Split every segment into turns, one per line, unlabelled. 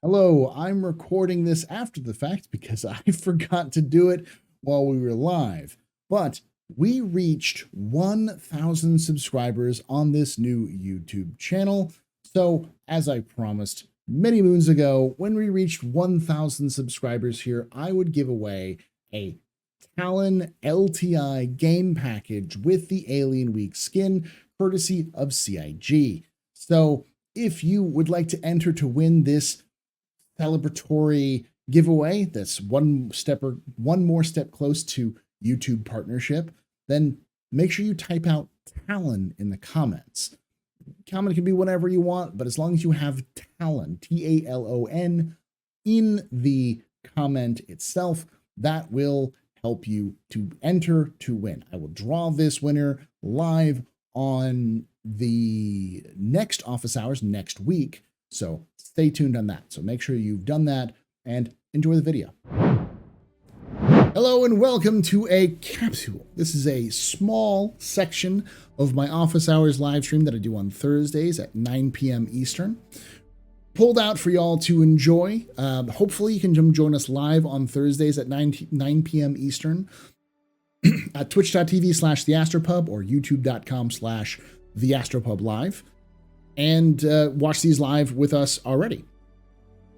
Hello, I'm recording this after the fact because I forgot to do it while we were live. But we reached 1,000 subscribers on this new YouTube channel. So, as I promised many moons ago, when we reached 1,000 subscribers here, I would give away a Talon LTI game package with the Alien Week skin, courtesy of CIG. So, if you would like to enter to win this celebratory giveaway that's one more step close to YouTube partnership, then make sure you type out Talon in the comments. Comment can be whatever you want, but as long as you have Talon, T-A-L-O-N, in the comment itself, that will help you to enter to win. I will draw this winner live on the next office hours next week. So stay tuned on that. So make sure you've done that and enjoy the video. Hello and welcome to a capsule. This is a small section of my office hours live stream that I do on Thursdays at 9 p.m. Eastern. Pulled out for y'all to enjoy. Hopefully you can join us live on Thursdays at 9 p.m. Eastern at twitch.tv/theastropub or youtube.com/theastropublive. And watch these live with us already.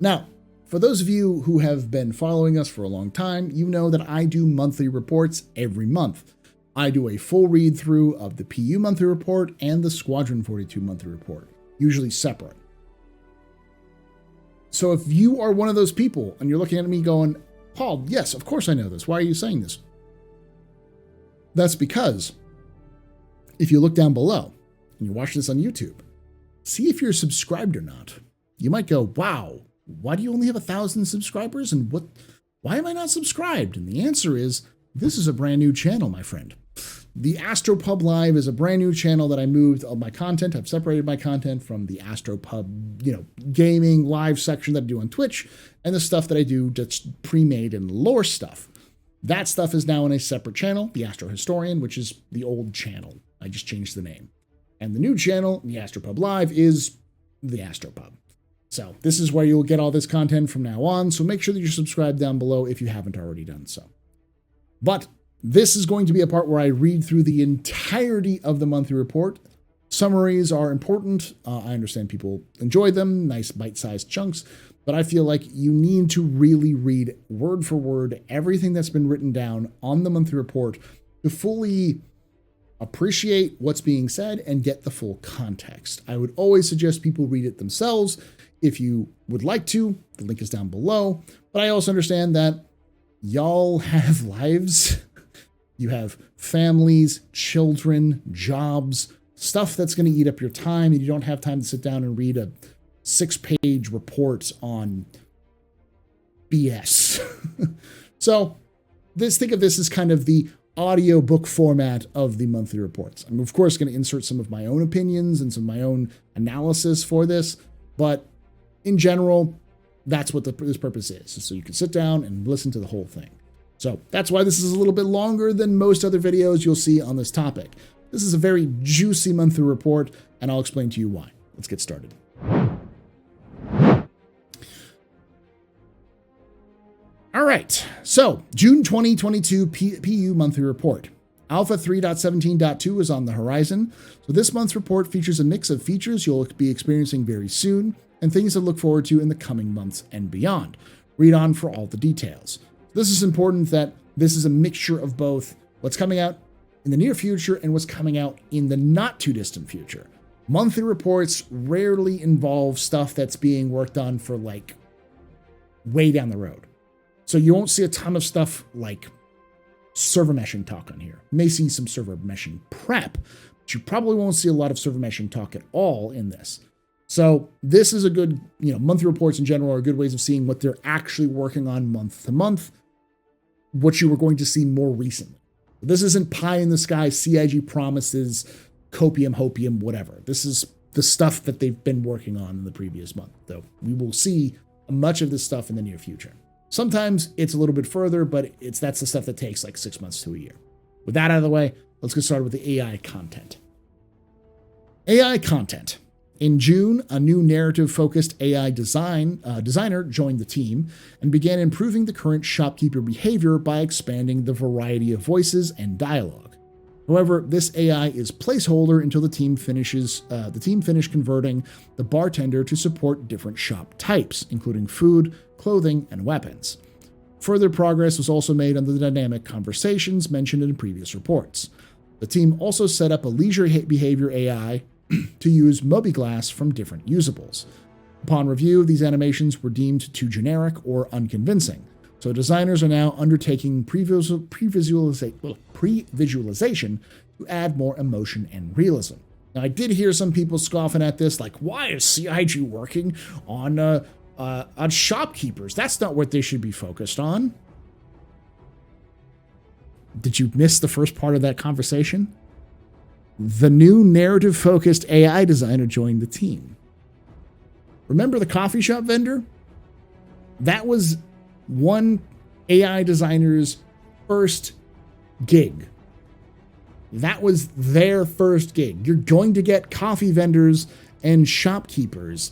Now, for those of you who have been following us for a long time, you know that I do monthly reports every month. I do a full read through of the PU monthly report and the Squadron 42 monthly report, usually separate. So if you are one of those people and you're looking at me going, Paul, yes, of course I know this. Why are you saying this? That's because if you look down below and you watch this on YouTube, see if you're subscribed or not. You might go, wow, why do you only have 1,000 subscribers? And why am I not subscribed? And the answer is, this is a brand new channel, my friend. The AstroPublive is a brand new channel that I moved all my content. I've separated my content from the AstroPub, gaming live section that I do on Twitch and the stuff that I do that's pre-made and lore stuff. That stuff is now in a separate channel, the Astro Historian, which is the old channel. I just changed the name. And the new channel, the AstroPub Live, is the AstroPub. So this is where you'll get all this content from now on. So make sure that you're subscribed down below if you haven't already done so. But this is going to be a part where I read through the entirety of the monthly report. Summaries are important. I understand people enjoy them, nice bite-sized chunks. But I feel like you need to really read word for word everything that's been written down on the monthly report to fully appreciate what's being said and get the full context. I would always suggest people read it themselves if you would like to. The link is down below. But I also understand that y'all have lives. You have families, children, jobs, stuff that's going to eat up your time, and you don't have time to sit down and read a 6-page report on BS. So think of this as kind of the audiobook format of the monthly reports. I'm of course going to insert some of my own opinions and some of my own analysis for this, but in general, that's what this purpose is. So you can sit down and listen to the whole thing. So that's why this is a little bit longer than most other videos you'll see on this topic. This is a very juicy monthly report, and I'll explain to you why. Let's get started. All right, so June 2022 PU monthly report. Alpha 3.17.2 is on the horizon. So this month's report features a mix of features you'll be experiencing very soon and things to look forward to in the coming months and beyond. Read on for all the details. This is important that this is a mixture of both what's coming out in the near future and what's coming out in the not too distant future. Monthly reports rarely involve stuff that's being worked on for like way down the road. So you won't see a ton of stuff like server meshing talk on here. You may see some server meshing prep, but you probably won't see a lot of server meshing talk at all in this. So this is a good, monthly reports in general are good ways of seeing what they're actually working on month to month, what you were going to see more recently. This isn't pie in the sky, CIG promises, copium, hopium, whatever. This is the stuff that they've been working on in the previous month, though we will see much of this stuff in the near future. Sometimes it's a little bit further, but that's the stuff that takes like 6 months to a year. With that out of the way, let's get started with the AI content. AI content. In June, a new narrative-focused AI designer joined the team and began improving the current shopkeeper behavior by expanding the variety of voices and dialogue. However, this AI is placeholder until the team finished converting the bartender to support different shop types, including food, clothing, and weapons. Further progress was also made on the dynamic conversations mentioned in previous reports. The team also set up a leisure behavior AI to use mobiGlass from different usables. Upon review, these animations were deemed too generic or unconvincing, so designers are now undertaking pre-visualization to add more emotion and realism. Now, I did hear some people scoffing at this, like, why is CIG working on shopkeepers? That's not what they should be focused on. Did you miss the first part of that conversation? The new narrative-focused AI designer joined the team. Remember the coffee shop vendor? That was one AI designer's first gig. That was their first gig. You're going to get coffee vendors and shopkeepers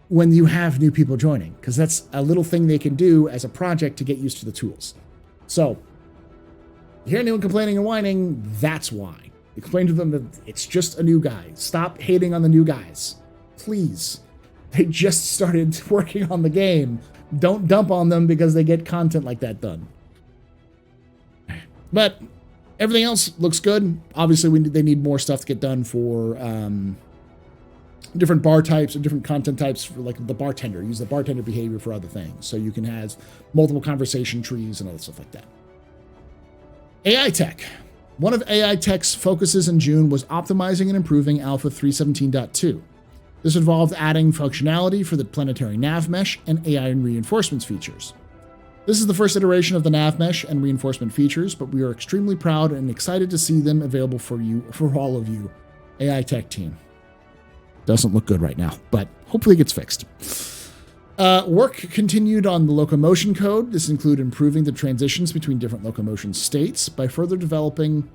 when you have new people joining, because that's a little thing they can do as a project to get used to the tools. So, you hear anyone complaining and whining, that's why. Explain to them that it's just a new guy. Stop hating on the new guys. Please. They just started working on the game. Don't dump on them because they get content like that done. But everything else looks good. Obviously, they need more stuff to get done for different bar types and different content types for like the bartender. Use the bartender behavior for other things. So you can have multiple conversation trees and other stuff like that. AI tech. One of AI Tech's focuses in June was optimizing and improving Alpha 317.2. This involved adding functionality for the Planetary nav mesh and AI and reinforcements features. This is the first iteration of the nav mesh and reinforcement features, but we are extremely proud and excited to see them available for all of you, AI Tech team. Doesn't look good right now, but hopefully it gets fixed. Work continued on the locomotion code. This included improving the transitions between different locomotion states by further developing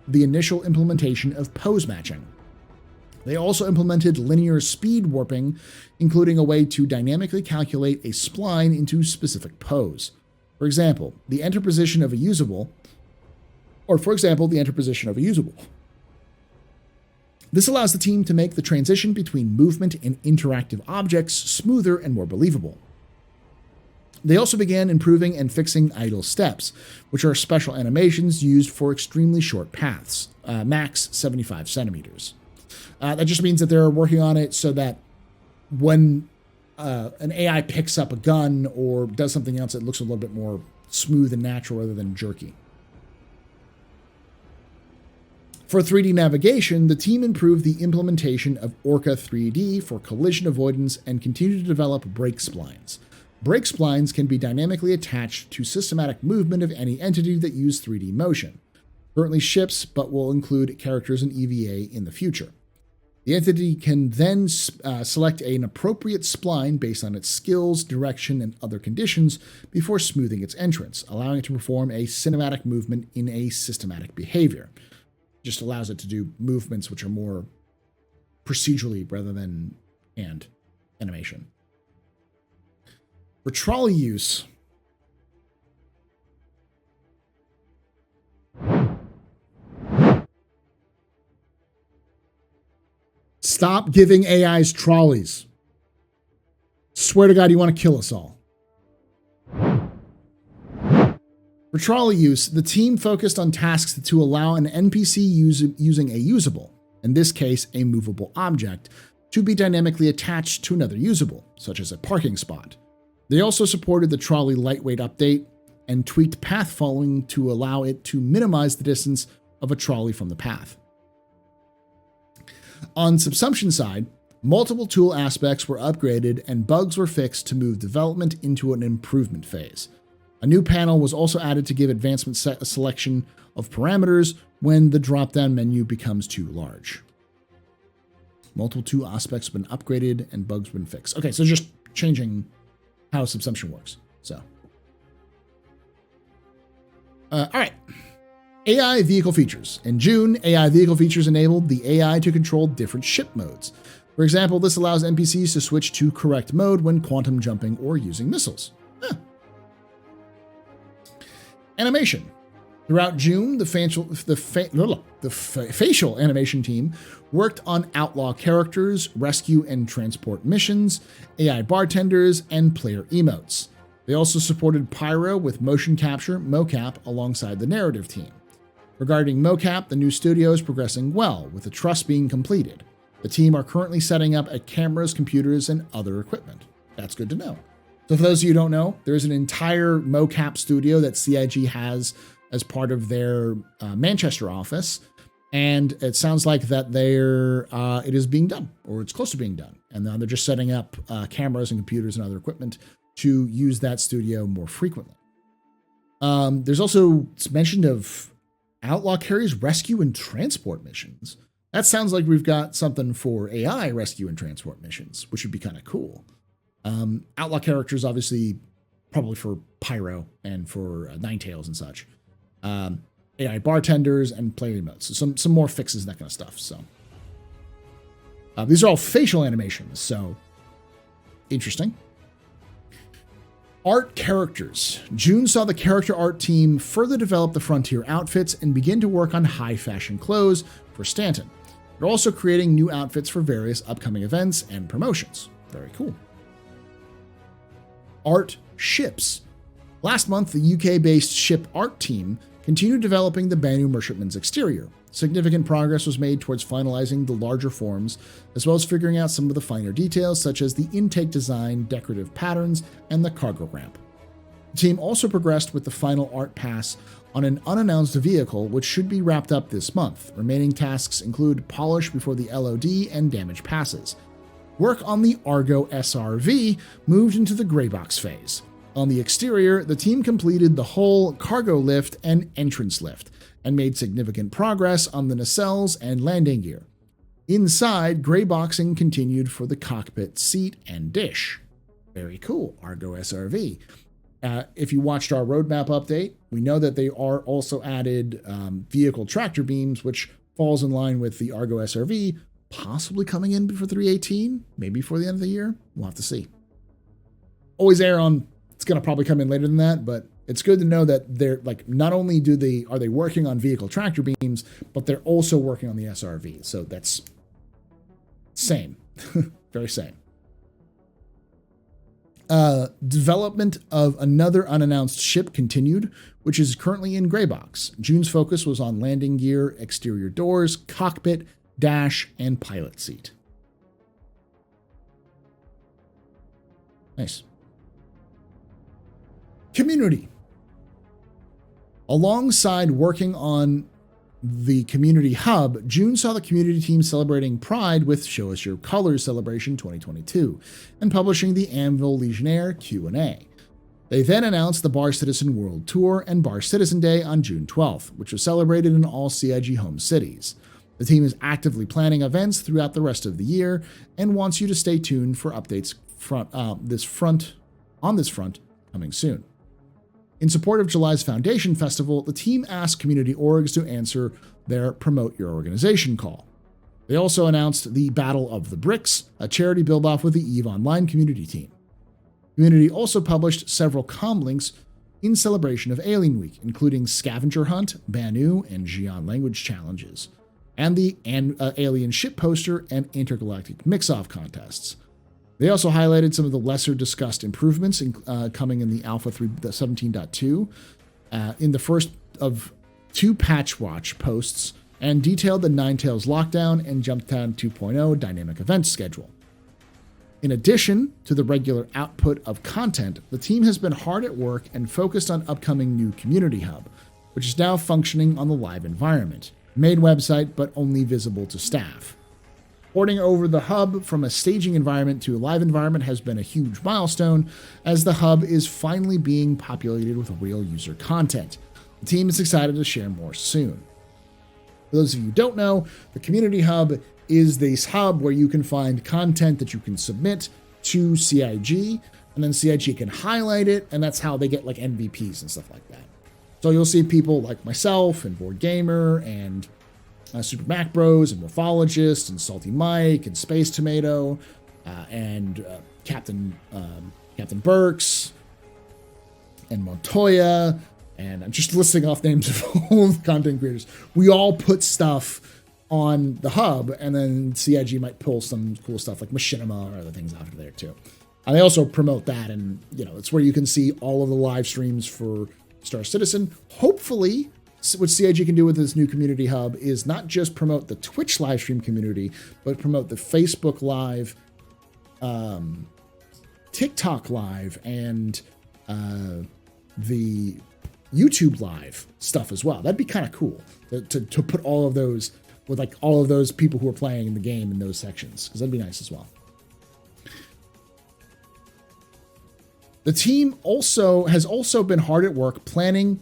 the initial implementation of pose matching. They also implemented linear speed warping, including a way to dynamically calculate a spline into specific pose. For example, the enter position of a usable. This allows the team to make the transition between movement and interactive objects smoother and more believable. They also began improving and fixing idle steps, which are special animations used for extremely short paths, max 75 centimeters. That just means that they're working on it so that when an AI picks up a gun or does something else, it looks a little bit more smooth and natural rather than jerky. For 3D navigation, the team improved the implementation of Orca 3D for collision avoidance and continued to develop brake splines. Brake splines can be dynamically attached to systematic movement of any entity that use 3D motion. Currently ships, but will include characters in EVA in the future. The entity can then select an appropriate spline based on its skills, direction, and other conditions before smoothing its entrance, allowing it to perform a cinematic movement in a systematic behavior. Just allows it to do movements which are more procedurally rather than hand animation. For trolley use, stop giving AIs trolleys. Swear to God, you want to kill us all. For trolley use, the team focused on tasks to allow an NPC using a usable, in this case a movable object, to be dynamically attached to another usable, such as a parking spot. They also supported the trolley lightweight update and tweaked path following to allow it to minimize the distance of a trolley from the path. On subsumption side, multiple tool aspects were upgraded and bugs were fixed to move development into an improvement phase. A new panel was also added to give advancement selection of parameters when the drop-down menu becomes too large. Multiple tool aspects have been upgraded and bugs have been fixed. Okay, so just changing how subsumption works. So, all right. AI vehicle features. In June, AI vehicle features enabled the AI to control different ship modes. For example, this allows NPCs to switch to correct mode when quantum jumping or using missiles. Animation. Throughout June, the facial animation team worked on outlaw characters, rescue and transport missions, AI bartenders, and player emotes. They also supported Pyro with motion capture, mocap, alongside the narrative team. Regarding mocap, the new studio is progressing well, with the truss being completed. The team are currently setting up at cameras, computers, and other equipment. That's good to know. So for those of you who don't know, there's an entire mocap studio that CIG has as part of their Manchester office, and it sounds like that it is being done, or it's close to being done. And now they're just setting up cameras and computers and other equipment to use that studio more frequently. There's also mention of outlaw carriers, rescue and transport missions. That sounds like we've got something for AI rescue and transport missions, which would be kind of cool. Outlaw characters, obviously, probably for Pyro and for Ninetales and such. AI bartenders and player emotes. So some more fixes, that kind of stuff. So these are all facial animations, so interesting. Art characters. June saw the character art team further develop the Frontier outfits and begin to work on high fashion clothes for Stanton. They're also creating new outfits for various upcoming events and promotions. Very cool. Art ships. Last month, the UK-based ship art team continued developing the Banu Merchantman's exterior. Significant progress was made towards finalizing the larger forms, as well as figuring out some of the finer details, such as the intake design, decorative patterns, and the cargo ramp. The team also progressed with the final art pass on an unannounced vehicle, which should be wrapped up this month. Remaining tasks include polish before the LOD and damage passes. Work on the Argo SRV moved into the gray box phase. On the exterior, the team completed the whole cargo lift and entrance lift, and made significant progress on the nacelles and landing gear. Inside, gray boxing continued for the cockpit seat and dish. Very cool, Argo SRV. If you watched our roadmap update, we know that they are also added vehicle tractor beams, which falls in line with the Argo SRV, possibly coming in before 318, maybe before the end of the year. We'll have to see. Always err on, it's going to probably come in later than that, but it's good to know that they're like, not only are they working on vehicle tractor beams, but they're also working on the SRV. So that's same, very same. Development of another unannounced ship continued, which is currently in gray box. June's focus was on landing gear, exterior doors, cockpit, dash, and pilot seat. Nice. Community. Alongside working on the community hub, June saw the community team celebrating Pride with Show Us Your Colors Celebration 2022 and publishing the Anvil Legionnaire Q&A. They then announced the Bar Citizen World Tour and Bar Citizen Day on June 12th, which was celebrated in all CIG home cities. The team is actively planning events throughout the rest of the year and wants you to stay tuned for updates on this front coming soon. In support of July's Foundation Festival, the team asked community orgs to answer their Promote Your Organization call. They also announced the Battle of the Bricks, a charity build-off with the EVE Online community team. Community also published several comlinks in celebration of Alien Week, including Scavenger Hunt, Banu, and Xi'an language challenges, and the Alien Ship Poster and Intergalactic Mix-Off contests. They also highlighted some of the lesser discussed improvements coming in the Alpha 3.17.2 in the first of 2 Patch Watch posts, and detailed the Ninetales Lockdown and Jumptown 2.0 dynamic event schedule. In addition to the regular output of content, the team has been hard at work and focused on upcoming new Community Hub, which is now functioning on the live environment. Main website, but only visible to staff. Porting over the hub from a staging environment to a live environment has been a huge milestone, as the hub is finally being populated with real user content. The team is excited to share more soon. For those of you who don't know, the Community Hub is this hub where you can find content that you can submit to CIG, and then CIG can highlight it, and that's how they get like MVPs and stuff like that. So you'll see people like myself and Board Gamer and Super Mac Bros and Morphologist and Salty Mike and Space Tomato and Captain Burks and Montoya, and I'm just listing off names of all the content creators. We all put stuff on the hub, and then CIG might pull some cool stuff like Machinima or other things out of there too. And they also promote that, and it's where you can see all of the live streams for Star Citizen. Hopefully, what CIG can do with this new community hub is not just promote the Twitch live stream community, but promote the Facebook Live, TikTok Live, and the YouTube Live stuff as well. That'd be kind of cool to put all of those with like all of those people who are playing in the game in those sections, because that'd be nice as well. The team has also been hard at work planning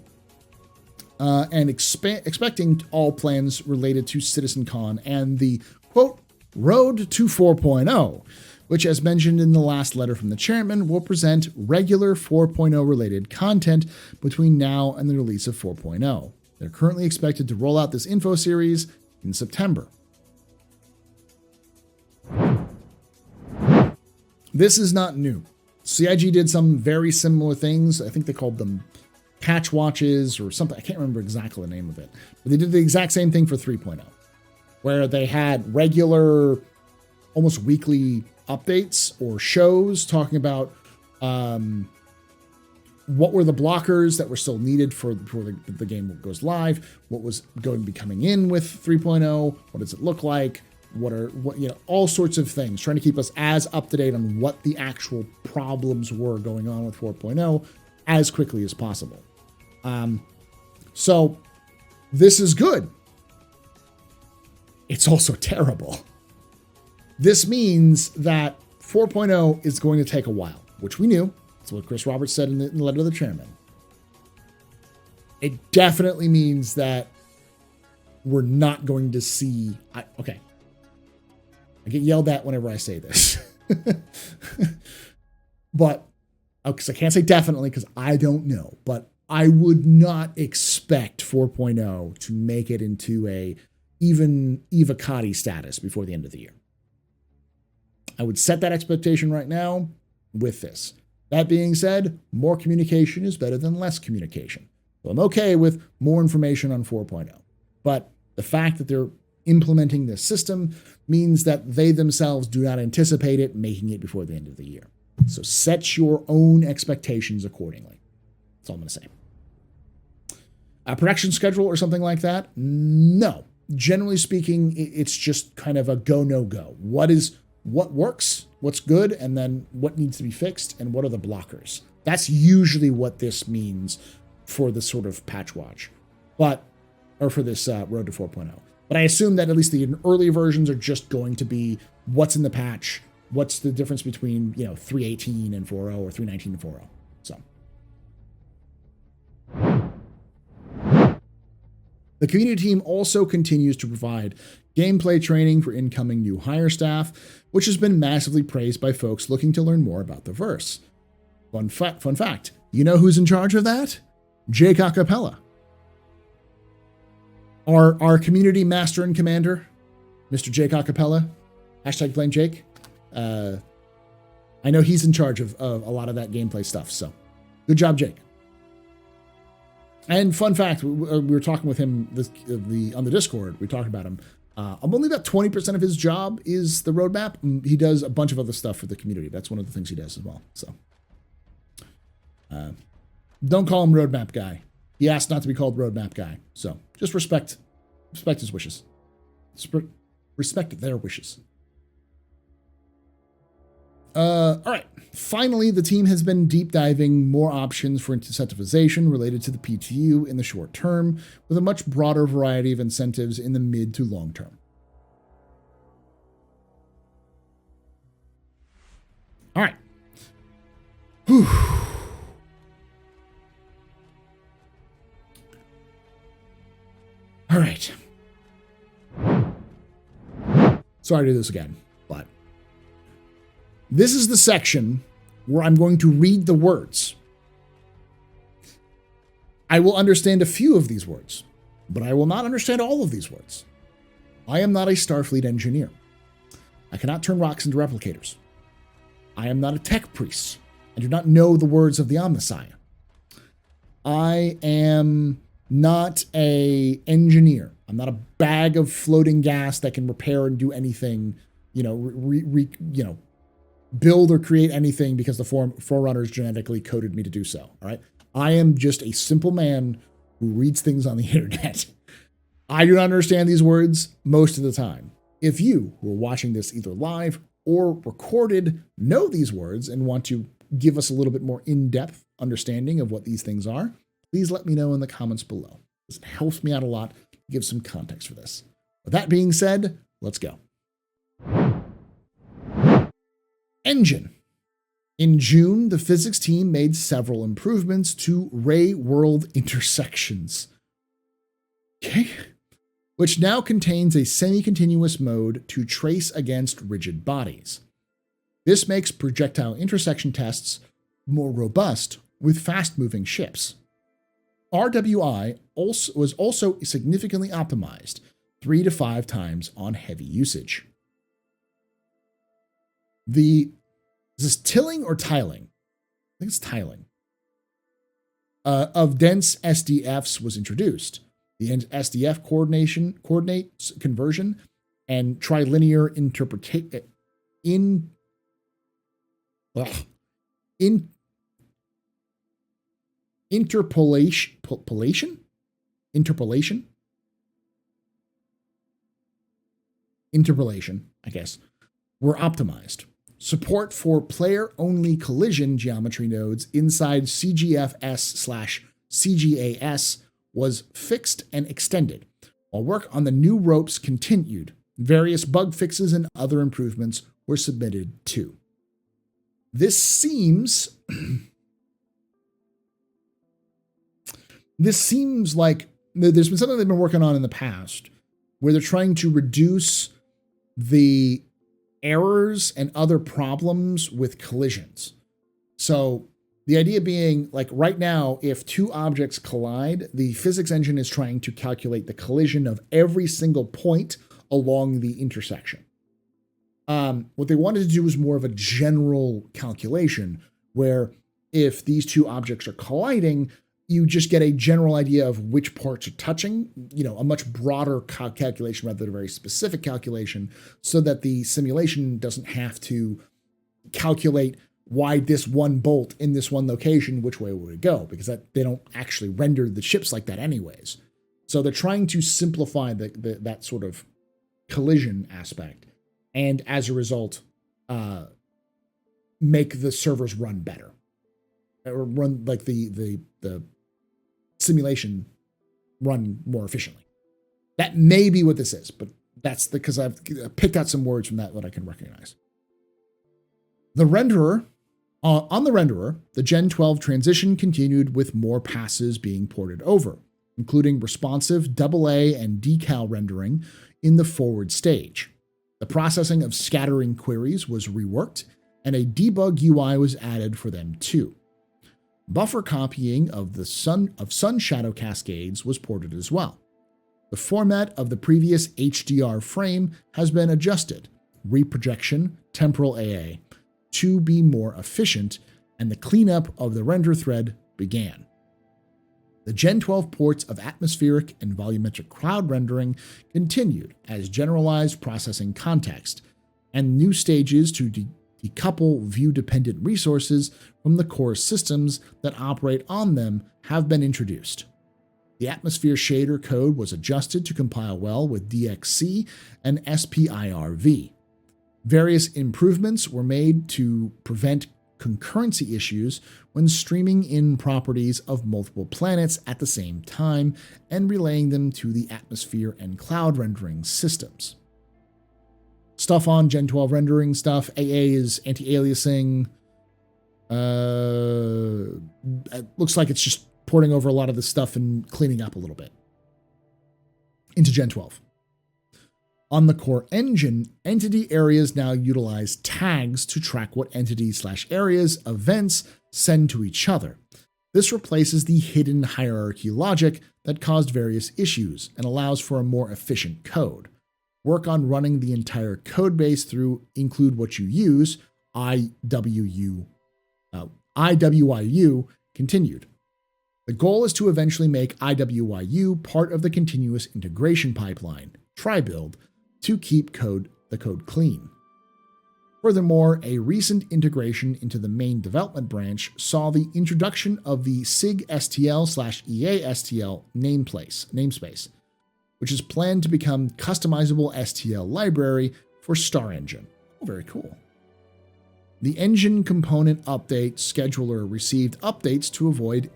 and expecting all plans related to CitizenCon and the, quote, road to 4.0, which, as mentioned in the last letter from the chairman, will present regular 4.0 related content between now and the release of 4.0. They're currently expected to roll out this info series in September. This is not new. CIG did some very similar things. I think they called them patch watches or something. I can't remember exactly the name of it. But they did the exact same thing for 3.0, where they had regular, almost weekly updates or shows talking about what were the blockers that were still needed for the game goes live, what was going to be coming in with 3.0, what does it look like, all sorts of things, trying to keep us as up to date on what the actual problems were going on with 4.0 as quickly as possible. So this is good. It's also terrible. This means that 4.0 is going to take a while, which we knew. That's what Chris Roberts said in the letter to the chairman. It definitely means that we're not going to see... I get yelled at whenever I say this. But, because I can't say definitely because I don't know, but I would not expect 4.0 to make it into a even Evocati status before the end of the year. I would set that expectation right now with this. That being said, more communication is better than less communication. So I'm okay with more information on 4.0. But the fact that they're implementing this system means that they themselves do not anticipate it making it before the end of the year. So set your own expectations accordingly. That's all I'm going to say. A production schedule or something like that? No. Generally speaking, it's just kind of a go, no go. What works, what's good, and then what needs to be fixed, and what are the blockers. That's usually what this means for this sort of patch watch, or for this road to 4.0. But I assume that at least the early versions are just going to be what's in the patch, what's the difference between 3.18 and 4.0 or 3.19 and 4.0. So. The community team also continues to provide gameplay training for incoming new hire staff, which has been massively praised by folks looking to learn more about the verse. Fun fact, you know who's in charge of that? Jake Acapella. Our community master and commander, Mr. Jake Acapella, #blame Jake. I know he's in charge of a lot of that gameplay stuff, so good job, Jake. And fun fact, we were talking with him on the Discord. We talked about him. Only about 20% of his job is the roadmap. He does a bunch of other stuff for the community. That's one of the things he does as well. So don't call him roadmap guy. He asked not to be called roadmap guy. So just respect his wishes. Respect their wishes. All right. Finally, the team has been deep diving more options for incentivization related to the PTU in the short term, with a much broader variety of incentives in the mid to long term. All right. Whew. All right. Sorry to do this again, but this is the section where I'm going to read the words. I will understand a few of these words, but I will not understand all of these words. I am not a Starfleet engineer. I cannot turn rocks into replicators. I am not a tech priest. I do not know the words of the Omnissiah. I am not a engineer. I'm not a bag of floating gas that can repair and do anything, build or create anything because the Forerunners genetically coded me to do so. All right. I am just a simple man who reads things on the internet. I do not understand these words most of the time. If you who are watching this either live or recorded know these words and want to give us a little bit more in-depth understanding of what these things are, please let me know in the comments below. This helps me out a lot to give some context for this. With that being said, let's go. Engine. In June, the physics team made several improvements to ray-world intersections. Okay. Which now contains a semi-continuous mode to trace against rigid bodies. This makes projectile intersection tests more robust with fast-moving ships. RWI was also significantly optimized, 3 to 5 times on heavy usage. Is this tilling or tiling? I think it's tiling. Of dense SDFs was introduced. The SDF coordinates conversion and trilinear interpolation, I guess, were optimized. Support for player-only collision geometry nodes inside CGFS/CGAS was fixed and extended, while work on the new ropes continued. Various bug fixes and other improvements were submitted too. This seems like there's been something they've been working on in the past where they're trying to reduce the errors and other problems with collisions. So the idea being, like right now, if two objects collide, the physics engine is trying to calculate the collision of every single point along the intersection. What they wanted to do was more of a general calculation where if these two objects are colliding, you just get a general idea of which parts are touching, a much broader calculation rather than a very specific calculation, so that the simulation doesn't have to calculate why this one bolt in this one location, which way would it go? Because they don't actually render the ships like that anyways. So they're trying to simplify that sort of collision aspect, and as a result, make the servers run better, or run like the simulation run more efficiently. That may be what this is, but that's because I've picked out some words from that I can recognize. The renderer. On the renderer, the Gen 12 transition continued with more passes being ported over, including responsive AA and decal rendering in the forward stage. The processing of scattering queries was reworked, and a debug UI was added for them too. Buffer copying of sun shadow cascades was ported as well. The format of the previous HDR frame has been adjusted, reprojection, temporal AA, to be more efficient, and the cleanup of the render thread began. The Gen 12 ports of atmospheric and volumetric cloud rendering continued as generalized processing context, and new stages to decouple view-dependent resources from the core systems that operate on them have been introduced. The atmosphere shader code was adjusted to compile well with DXC and SPIRV. Various improvements were made to prevent concurrency issues when streaming in properties of multiple planets at the same time and relaying them to the atmosphere and cloud rendering systems. Stuff on Gen 12 rendering stuff. AA is anti-aliasing. It looks like it's just porting over a lot of the stuff and cleaning up a little bit into Gen 12. On the core engine, entity areas now utilize tags to track what entities/areas events send to each other. This replaces the hidden hierarchy logic that caused various issues and allows for a more efficient code. Work on running the entire code base through include what you use, IWIU, continued. The goal is to eventually make IWIU part of the continuous integration pipeline, try-build, to keep the code clean. Furthermore, a recent integration into the main development branch saw the introduction of the SIG-STL/EA-STL namespace, which is planned to become customizable STL library for Star Engine. Oh, very cool. The engine component update scheduler received updates to avoid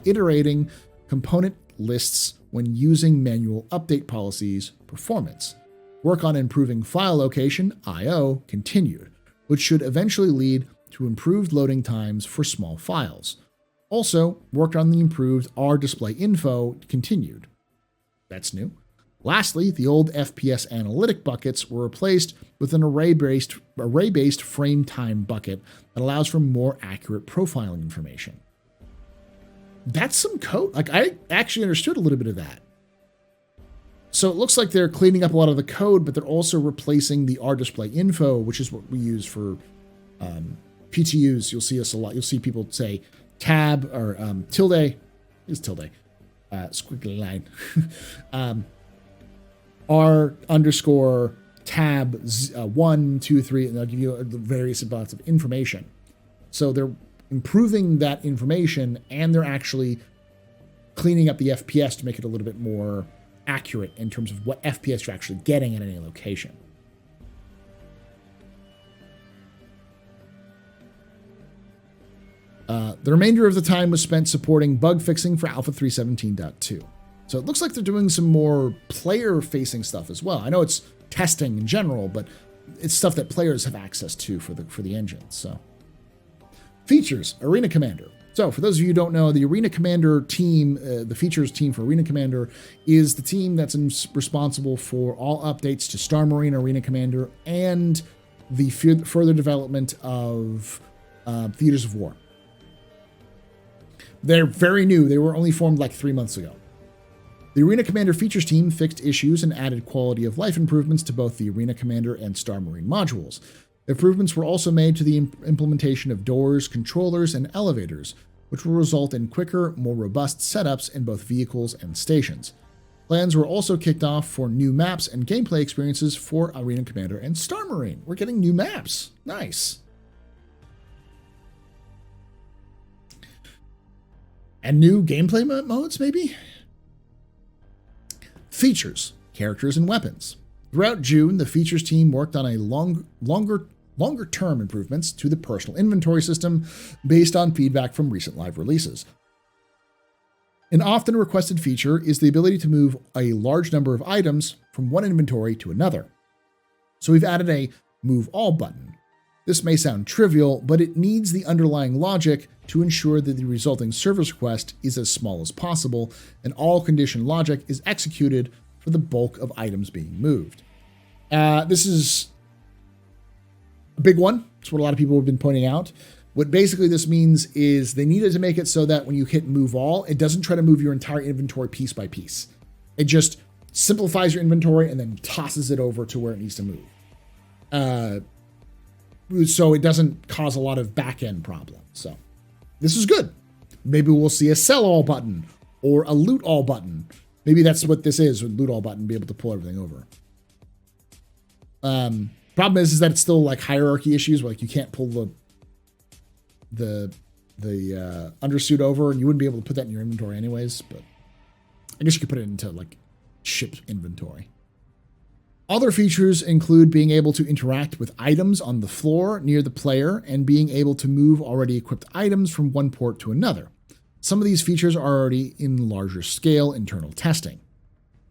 iterating component lists when using manual update policies performance. Work on improving file location, I/O, continued, which should eventually lead to improved loading times for small files. Also, work on the improved RDisplayInfo continued. That's new. Lastly, the old FPS analytic buckets were replaced with an array-based frame time bucket that allows for more accurate profiling information. That's some code. Like, I actually understood a little bit of that. So it looks like they're cleaning up a lot of the code, but they're also replacing the RDisplayInfo, which is what we use for PTUs. You'll see us a lot. You'll see people say tab or tilde. Is tilde. Squiggly line. R_tab 1, 2, 3, and they'll give you various amounts of information. So they're improving that information, and they're actually cleaning up the FPS to make it a little bit more accurate in terms of what FPS you're actually getting at any location. The remainder of the time was spent supporting bug fixing for Alpha 3.17.2. So it looks like they're doing some more player-facing stuff as well. I know it's testing in general, but it's stuff that players have access to for the engine. So, features: Arena Commander. So, for those of you who don't know, the Arena Commander team, the features team for Arena Commander, is the team that's responsible for all updates to Star Marine Arena Commander and the further development of Theaters of War. They're very new. They were only formed like 3 months ago. The Arena Commander features team fixed issues and added quality of life improvements to both the Arena Commander and Star Marine modules. Improvements were also made to the implementation of doors, controllers, and elevators, which will result in quicker, more robust setups in both vehicles and stations. Plans were also kicked off for new maps and gameplay experiences for Arena Commander and Star Marine. We're getting new maps. Nice. And new gameplay modes, maybe? Features, characters, and weapons. Throughout June, the features team worked on a longer-term improvements to the personal inventory system based on feedback from recent live releases. An often requested feature is the ability to move a large number of items from one inventory to another. So we've added a Move All button. This may sound trivial, but it needs the underlying logic to ensure that the resulting service request is as small as possible and all condition logic is executed for the bulk of items being moved. This is a big one. It's what a lot of people have been pointing out. What basically this means is they needed to make it so that when you hit Move All, it doesn't try to move your entire inventory piece by piece. It just simplifies your inventory and then tosses it over to where it needs to move. So it doesn't cause a lot of back-end problems. So this is good. Maybe we'll see a Sell All button or a Loot All button. Maybe that's what this is, with Loot All button, be able to pull everything over. Problem is that it's still like hierarchy issues, where like you can't pull the undersuit over, and you wouldn't be able to put that in your inventory anyways, but I guess you could put it into like ship inventory. Other features include being able to interact with items on the floor near the player and being able to move already equipped items from one port to another. Some of these features are already in larger scale internal testing.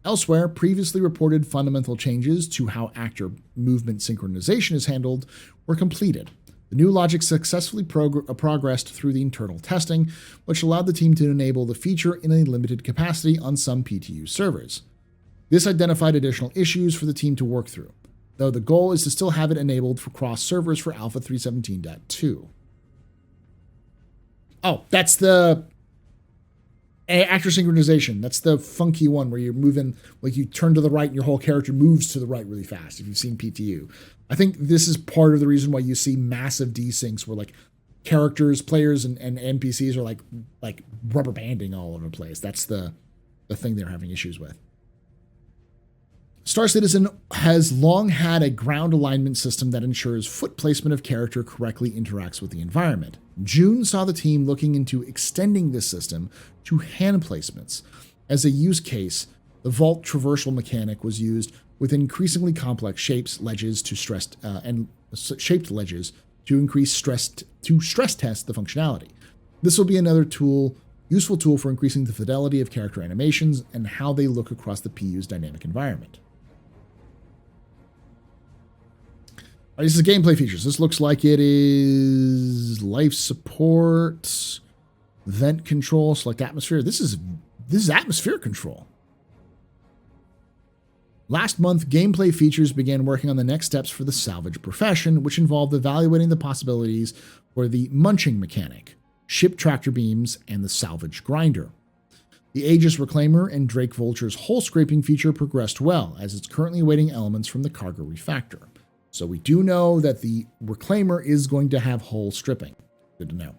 Elsewhere, previously reported fundamental changes to how actor movement synchronization is handled were completed. The new logic successfully progressed through the internal testing, which allowed the team to enable the feature in a limited capacity on some PTU servers. This identified additional issues for the team to work through, though the goal is to still have it enabled for cross servers for Alpha 3.17.2. Oh, that's the Actor synchronization. That's the funky one where you're moving, like you turn to the right and your whole character moves to the right really fast. If you've seen PTU, I think this is part of the reason why you see massive desyncs where like characters, players, and NPCs are like rubber banding all over the place. That's the thing they're having issues with. Star Citizen has long had a ground alignment system that ensures foot placement of character correctly interacts with the environment. June saw the team looking into extending this system to hand placements. As a use case, the vault traversal mechanic was used with increasingly complex shapes, ledges to shaped ledges to increase stress test the functionality. This will be another useful tool for increasing the fidelity of character animations and how they look across the PU's dynamic environment. This is gameplay features. This looks like it is life support, vent control, select atmosphere. This is atmosphere control. Last month, gameplay features began working on the next steps for the salvage profession, which involved evaluating the possibilities for the munching mechanic, ship tractor beams, and the salvage grinder. The Aegis Reclaimer and Drake Vulture's hole scraping feature progressed well, as it's currently awaiting elements from the cargo refactor. So we do know that the Reclaimer is going to have hull stripping. Good to know.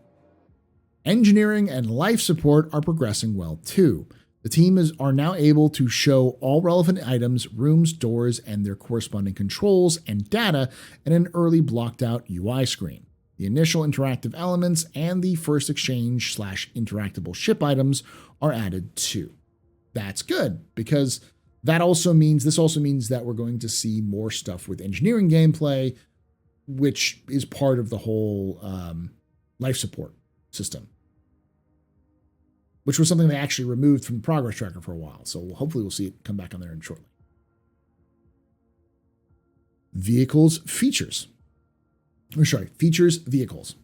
Engineering and life support are progressing well too. The team are now able to show all relevant items, rooms, doors, and their corresponding controls and data in an early blocked out UI screen. The initial interactive elements and the first exchange/interactable ship items are added too. That's good, because this also means that we're going to see more stuff with engineering gameplay, which is part of the whole life support system, which was something they actually removed from the progress tracker for a while. So hopefully we'll see it come back on there shortly. Vehicles features. Vehicles.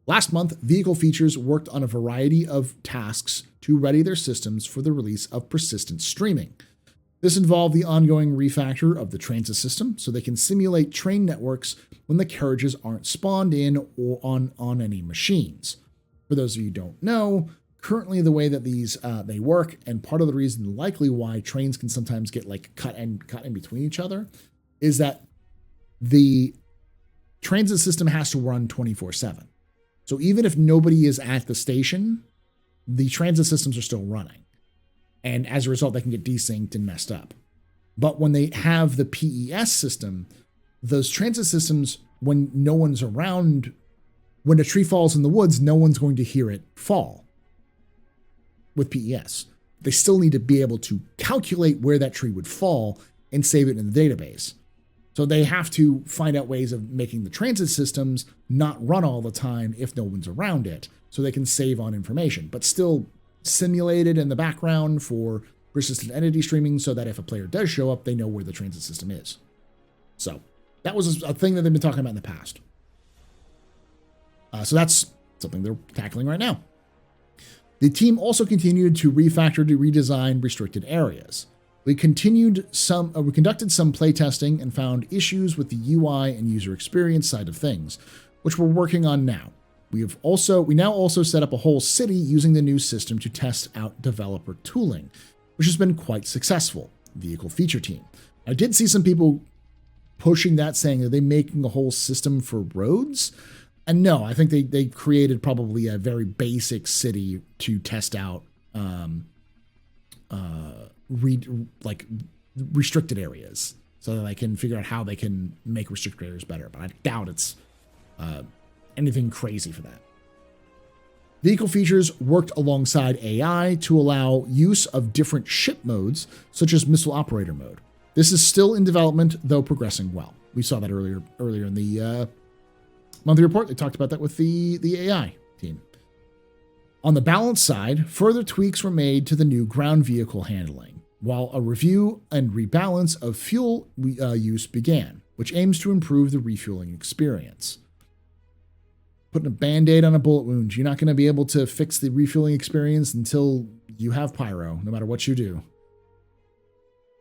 Last month, Vehicle Features worked on a variety of tasks to ready their systems for the release of persistent streaming. This involved the ongoing refactor of the transit system so they can simulate train networks when the carriages aren't spawned in or on any machines. For those of you who don't know, currently the way that these they work, and part of the reason likely why trains can sometimes get like cut in between each other, is that the transit system has to run 24/7. So even if nobody is at the station, the transit systems are still running. And as a result, they can get desynced and messed up. But when they have the PES system, those transit systems, when no one's around, when a tree falls in the woods, no one's going to hear it fall with PES. They still need to be able to calculate where that tree would fall and save it in the database. So they have to find out ways of making the transit systems not run all the time if no one's around it, so they can save on information, but still simulated in the background for persistent entity streaming so that if a player does show up, they know where the transit system is. So that was a thing that they've been talking about in the past. So that's something they're tackling right now. The team also continued to refactor to redesign restricted areas. We conducted some playtesting and found issues with the UI and user experience side of things, which we're working on now. We now also set up a whole city using the new system to test out developer tooling, which has been quite successful. Vehicle feature team. I did see some people pushing that, saying, are they making a whole system for roads? And no, I think they created probably a very basic city to test out restricted areas so that they can figure out how they can make restricted areas better. But I doubt it's anything crazy for that. Vehicle features worked alongside AI to allow use of different ship modes, such as missile operator mode. This is still in development, though progressing well. We saw that earlier in the monthly report. They talked about that with the AI team. On the balance side, further tweaks were made to the new ground vehicle handling, while a review and rebalance of fuel use began, which aims to improve the refueling experience. Putting a Band-Aid on a bullet wound, you're not going to be able to fix the refueling experience until you have pyro, no matter what you do.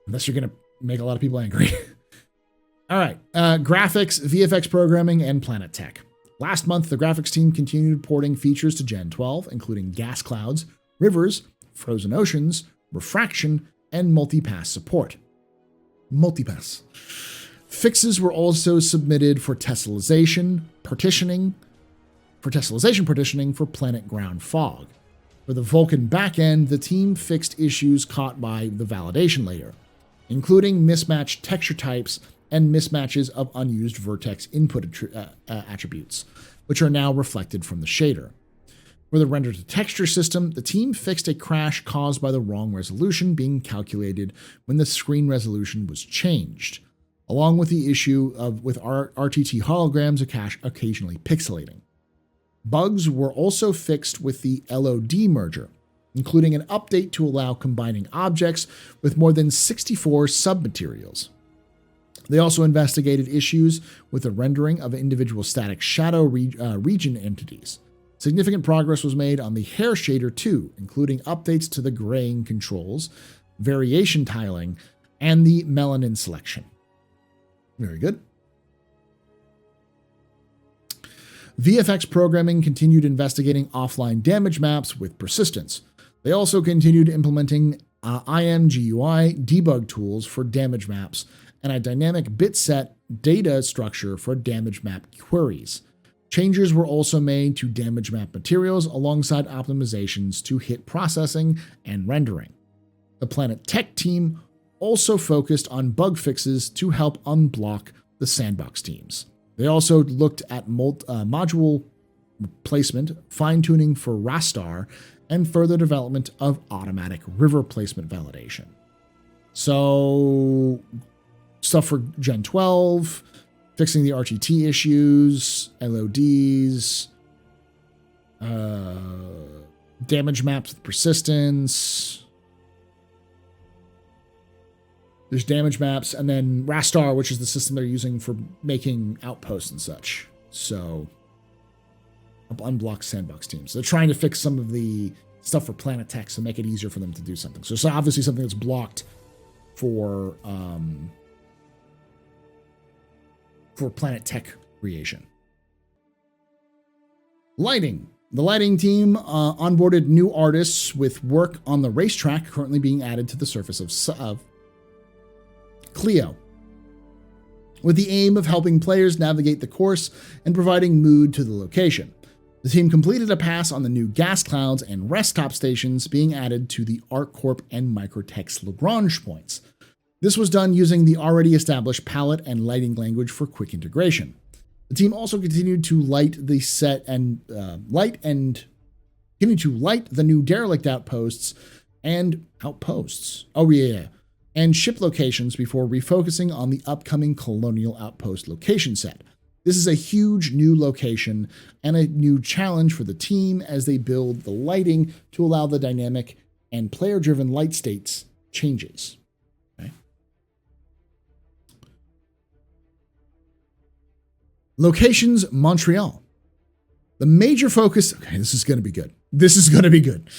Unless you're going to make a lot of people angry. All right, graphics, VFX programming, and Planet Tech. Last month, the graphics team continued porting features to Gen 12, including gas clouds, rivers, frozen oceans, refraction, and multipass support. Multipass. Fixes were also submitted for tessellation partitioning for planet ground fog. For the Vulcan backend, the team fixed issues caught by the validation layer, including mismatched texture types and mismatches of unused vertex input attributes, which are now reflected from the shader. For the render-to-texture system, the team fixed a crash caused by the wrong resolution being calculated when the screen resolution was changed, along with the issue with RTT holograms occasionally pixelating. Bugs were also fixed with the LOD merger, including an update to allow combining objects with more than 64 submaterials. They also investigated issues with the rendering of individual static shadow region entities. Significant progress was made on the hair shader too, including updates to the graying controls, variation tiling, and the melanin selection. Very good. VFX programming continued investigating offline damage maps with persistence. They also continued implementing IMGUI debug tools for damage maps and a dynamic bitset data structure for damage map queries. Changes were also made to damage map materials alongside optimizations to hit processing and rendering. The Planet Tech team also focused on bug fixes to help unblock the sandbox teams. They also looked at module placement, fine-tuning for rastar, and further development of automatic river placement validation. So, stuff for Gen 12, fixing the RTT issues, LODs, damage maps with persistence. There's damage maps, and then rastar, which is the system they're using for making outposts and such. So, unblock sandbox teams. They're trying to fix some of the stuff for Planet Tech to make it easier for them to do something. So it's obviously something that's blocked for Planet Tech creation. Lighting. The lighting team onboarded new artists with work on the racetrack currently being added to the surface of Clio, with the aim of helping players navigate the course and providing mood to the location. The team completed a pass on the new gas clouds and rest stop stations being added to the ArcCorp and Microtek's Lagrange points. This was done using the already established palette and lighting language for quick integration. The team also continued to light the new derelict outposts. And ship locations before refocusing on the upcoming Colonial Outpost location set. This is a huge new location and a new challenge for the team as they build the lighting to allow the dynamic and player-driven light states changes. Okay. Locations, Montreal. The major focus, this is going to be good.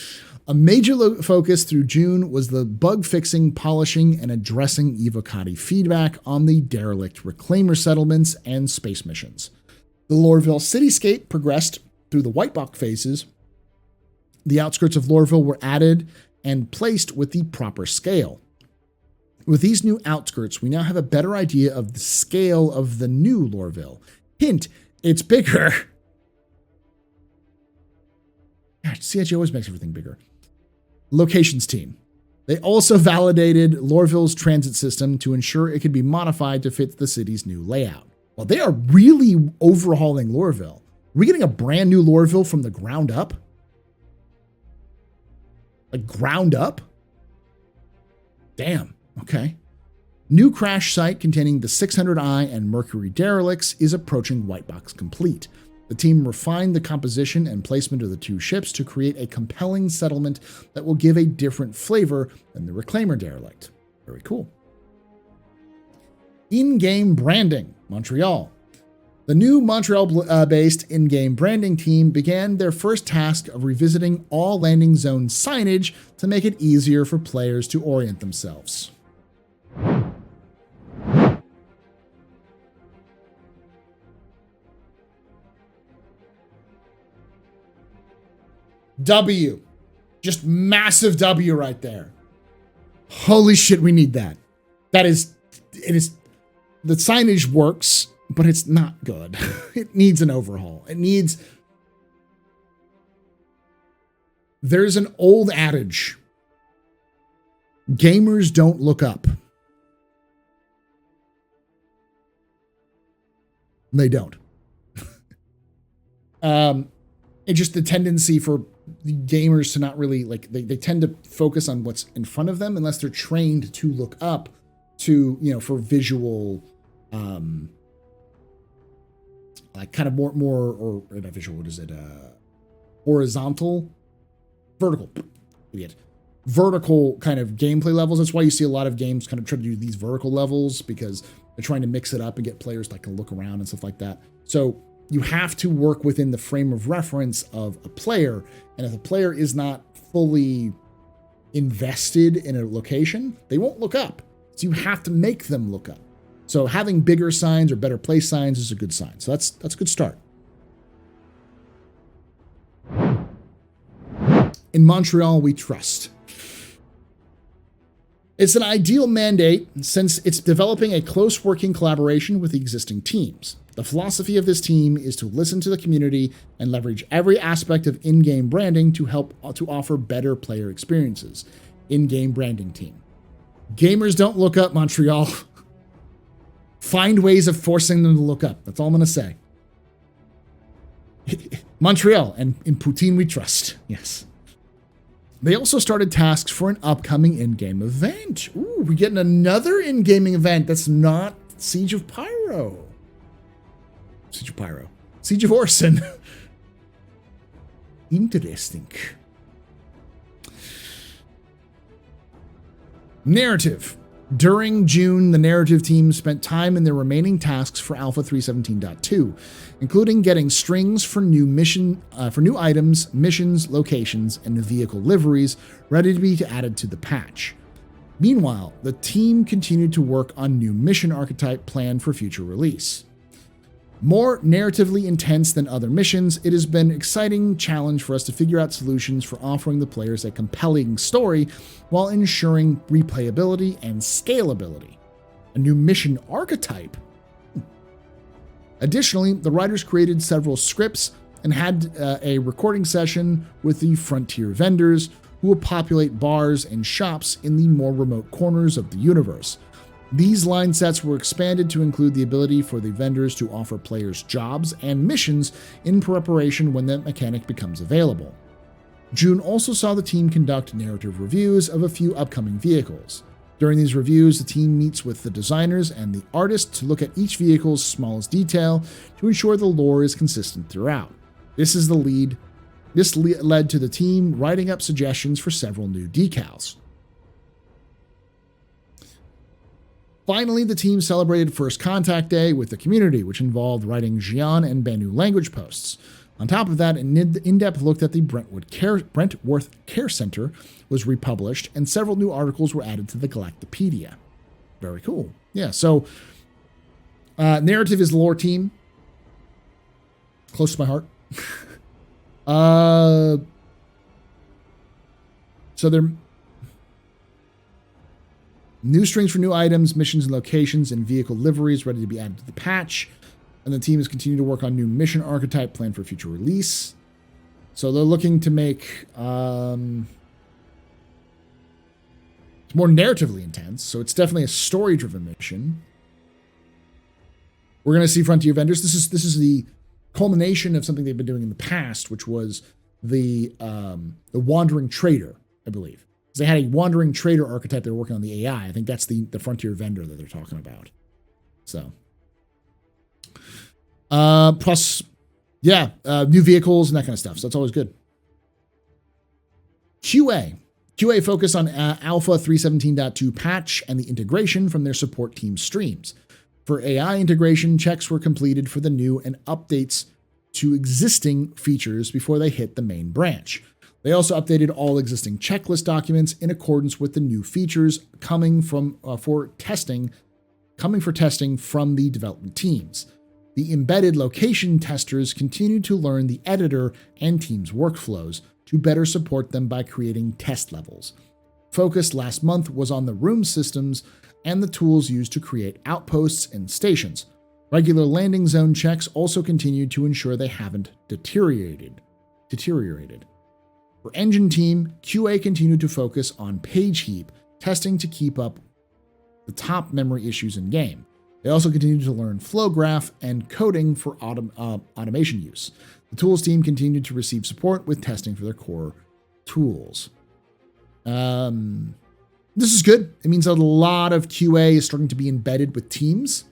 A major focus through June was the bug fixing, polishing, and addressing Evocati feedback on the derelict reclaimer settlements and space missions. The Lorville cityscape progressed through the white box phases. The outskirts of Lorville were added and placed with the proper scale. With these new outskirts, we now have a better idea of the scale of the new Lorville. Hint, it's bigger. God, CIG always makes everything bigger. Locations team. They also validated Lorville's transit system to ensure it could be modified to fit the city's new layout. Well, they are really overhauling Lorville. Are we getting a brand new Lorville from the ground up? Like ground up? Damn. Okay. New crash site containing the 600i and Mercury derelicts is approaching white box complete. The team refined the composition and placement of the two ships to create a compelling settlement that will give a different flavor than the Reclaimer derelict. Very cool. In-game branding, Montreal. The new Montreal-based in-game branding team began their first task of revisiting all landing zone signage to make it easier for players to orient themselves. W. Just massive W right there. Holy shit, we need that. It is, the signage works, but it's not good. It needs an overhaul. There's an old adage. Gamers don't look up. They don't. It's just the tendency for the gamers to not really, like, they tend to focus on what's in front of them unless they're trained to look up to, for visual, like kind of more, or not visual, what is it? Vertical, idiot. Vertical kind of gameplay levels. That's why you see a lot of games kind of try to do these vertical levels, because they're trying to mix it up and get players to look around and stuff like that. So you have to work within the frame of reference of a player. And if a player is not fully invested in a location, they won't look up. So you have to make them look up. So having bigger signs or better place signs is a good sign. So that's a good start. In Montreal, we trust. It's an ideal mandate since it's developing a close working collaboration with the existing teams. The philosophy of this team is to listen to the community and leverage every aspect of in-game branding to help to offer better player experiences. In-game branding team. Gamers don't look up, Montreal. Find ways of forcing them to look up. That's all I'm going to say. Montreal, and in Poutine we trust. Yes. They also started tasks for an upcoming in-game event. Ooh, we're getting another in-gaming event that's not Siege of Pyro. Siege of Orson. Interesting. Narrative. During June, the narrative team spent time in their remaining tasks for Alpha 317.2, including getting strings for new items, missions, locations, and vehicle liveries ready to be added to the patch. Meanwhile, the team continued to work on new mission archetype planned for future release. More narratively intense than other missions, it has been an exciting challenge for us to figure out solutions for offering the players a compelling story while ensuring replayability and scalability. A new mission archetype. Additionally, the writers created several scripts and had a recording session with the frontier vendors who will populate bars and shops in the more remote corners of the universe. These line sets were expanded to include the ability for the vendors to offer players jobs and missions in preparation when that mechanic becomes available. June also saw the team conduct narrative reviews of a few upcoming vehicles. During these reviews, the team meets with the designers and the artists to look at each vehicle's smallest detail to ensure the lore is consistent throughout. This led to the team writing up suggestions for several new decals. Finally, the team celebrated First Contact Day with the community, which involved writing Xi'an and Banu language posts. On top of that, an in-depth look at the Brentworth Care Center was republished, and several new articles were added to the Galactopedia. Very cool. Yeah, so narrative is the lore team. Close to my heart. So they're new strings for new items, missions and locations, and vehicle liveries ready to be added to the patch. And the team is continuing to work on new mission archetype planned for future release. So they're looking to make it's more narratively intense. So it's definitely a story-driven mission. We're going to see frontier vendors. This is the culmination of something they've been doing in the past, which was the wandering trader, I believe. They had a wandering trader archetype they were working on the AI. I think that's the frontier vendor that they're talking about. So, plus, yeah, new vehicles and that kind of stuff. So that's always good. QA focused on Alpha 317.2 patch and the integration from their support team streams. For AI integration, checks were completed for the new and updates to existing features before they hit the main branch. They also updated all existing checklist documents in accordance with the new features coming for testing from the development teams. The embedded location testers continue to learn the editor and team's workflows, to better support them by creating test levels. Focus last month was on the room systems and the tools used to create outposts and stations. Regular landing zone checks also continued to ensure they haven't deteriorated. For engine team, QA continued to focus on page heap testing to keep up the top memory issues in game. They also continued to learn flow graph and coding for automation use. The tools team continued to receive support with testing for their core tools. This is good. It means a lot of QA is starting to be embedded with teams.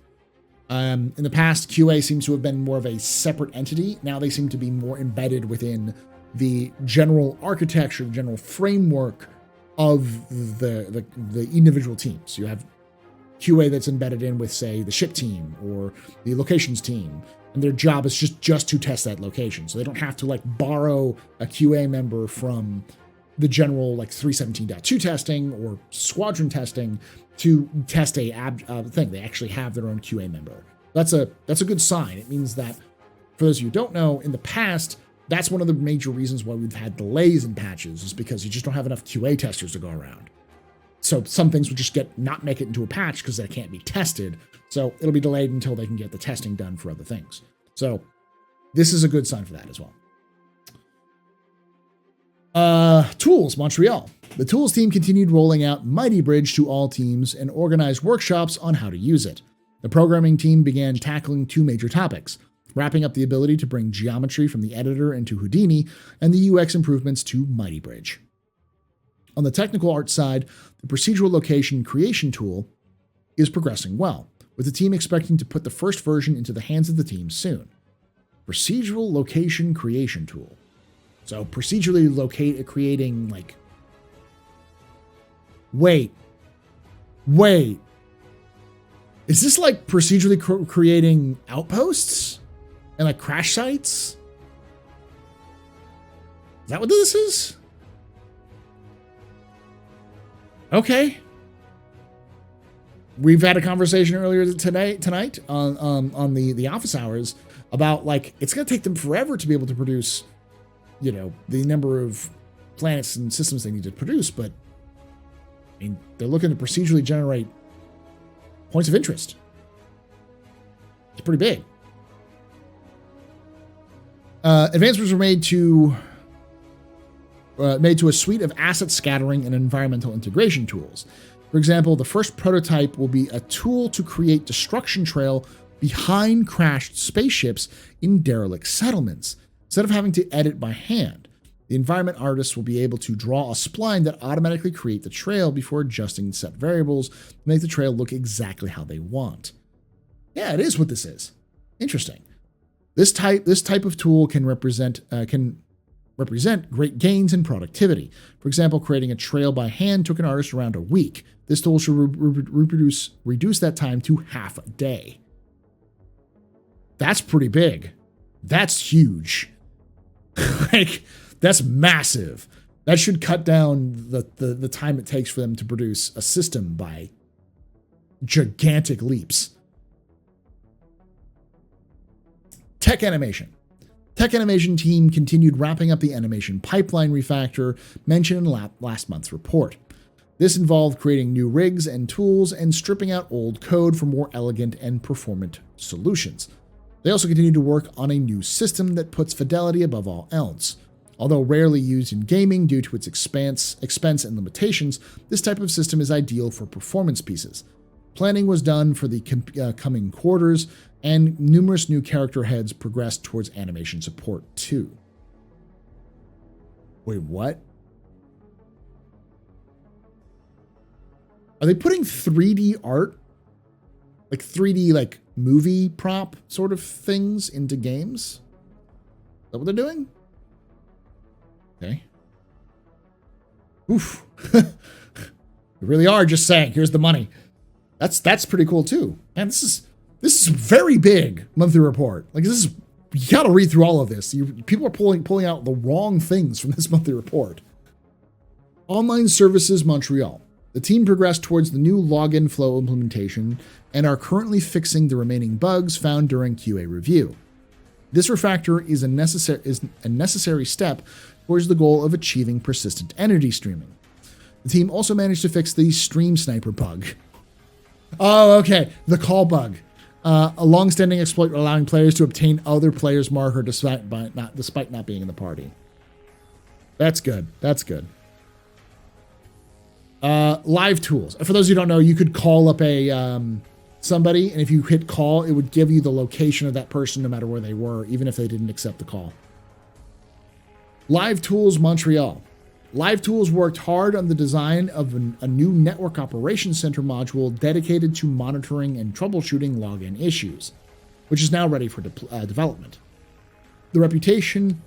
In the past, QA seems to have been more of a separate entity. Now they seem to be more embedded within the general architecture, the general framework of the individual teams. You have QA that's embedded in with, say, the ship team or the locations team, and their job is just to test that location. So they don't have to like borrow a QA member from the general like 317.2 testing or squadron testing to test a thing. They actually have their own QA member. That's a good sign. It means that, for those of you who don't know, in the past, that's one of the major reasons why we've had delays in patches, is because you just don't have enough QA testers to go around. So some things will just not make it into a patch because they can't be tested. So it'll be delayed until they can get the testing done for other things. So this is a good sign for that as well. Tools, Montreal. The tools team continued rolling out Mighty Bridge to all teams and organized workshops on how to use it. The programming team began tackling two major topics: wrapping up the ability to bring geometry from the editor into Houdini, and the UX improvements to Mighty Bridge. On the technical art side, the procedural location creation tool is progressing well, with the team expecting to put the first version into the hands of the team soon. Procedural location creation tool. So procedurally creating like... Wait. Is this like procedurally creating outposts and like crash sites? Is that what this is? Okay. We've had a conversation earlier tonight on the office hours about like it's going to take them forever to be able to produce, you know, the number of planets and systems they need to produce, but I mean, they're looking to procedurally generate points of interest. It's pretty big. Advancements were made to a suite of asset scattering and environmental integration tools. For example, the first prototype will be a tool to create destruction trail behind crashed spaceships in derelict settlements, instead of having to edit by hand. The environment artists will be able to draw a spline that automatically create the trail before adjusting set variables to make the trail look exactly how they want. Yeah, it is what this is. Interesting. This type of tool can represent great gains in productivity. For example, creating a trail by hand took an artist around a week. This tool should reduce that time to half a day. That's pretty big. That's huge. Like, that's massive. That should cut down the time it takes for them to produce a system by gigantic leaps. Tech animation. Tech animation team continued wrapping up the animation pipeline refactor mentioned in last month's report. This involved creating new rigs and tools and stripping out old code for more elegant and performant solutions. They also continued to work on a new system that puts fidelity above all else. Although rarely used in gaming due to its expense and limitations, this type of system is ideal for performance pieces. Planning was done for the coming quarters, and numerous new character heads progressed towards animation support too. Wait, what? Are they putting 3D art, like 3D like movie prop sort of things into games? Is that what they're doing? Okay. Oof. They really are just saying, here's the money. That's pretty cool too. And this is very big monthly report. Like this is, you gotta read through all of this. People are pulling out the wrong things from this monthly report. Online Services Montreal. The team progressed towards the new login flow implementation and are currently fixing the remaining bugs found during QA review. This refactor is a necessary step towards the goal of achieving persistent entity streaming. The team also managed to fix the stream sniper bug. Oh, okay. The call bug. A long-standing exploit allowing players to obtain other players' marker despite not being in the party. That's good. That's good. Live tools. For those who don't know, you could call up a somebody, and if you hit call, it would give you the location of that person no matter where they were, even if they didn't accept the call. Live Tools Montreal. Live Tools worked hard on the design of a new Network Operations Center module dedicated to monitoring and troubleshooting login issues, which is now ready for development. The reputation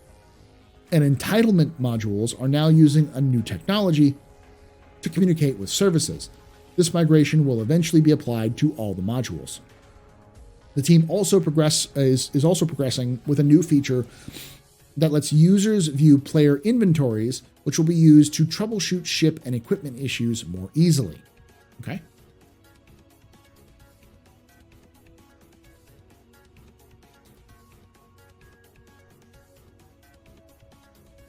and entitlement modules are now using a new technology to communicate with services. This migration will eventually be applied to all the modules. The team also is also progressing with a new feature that lets users view player inventories, which will be used to troubleshoot ship and equipment issues more easily. Okay.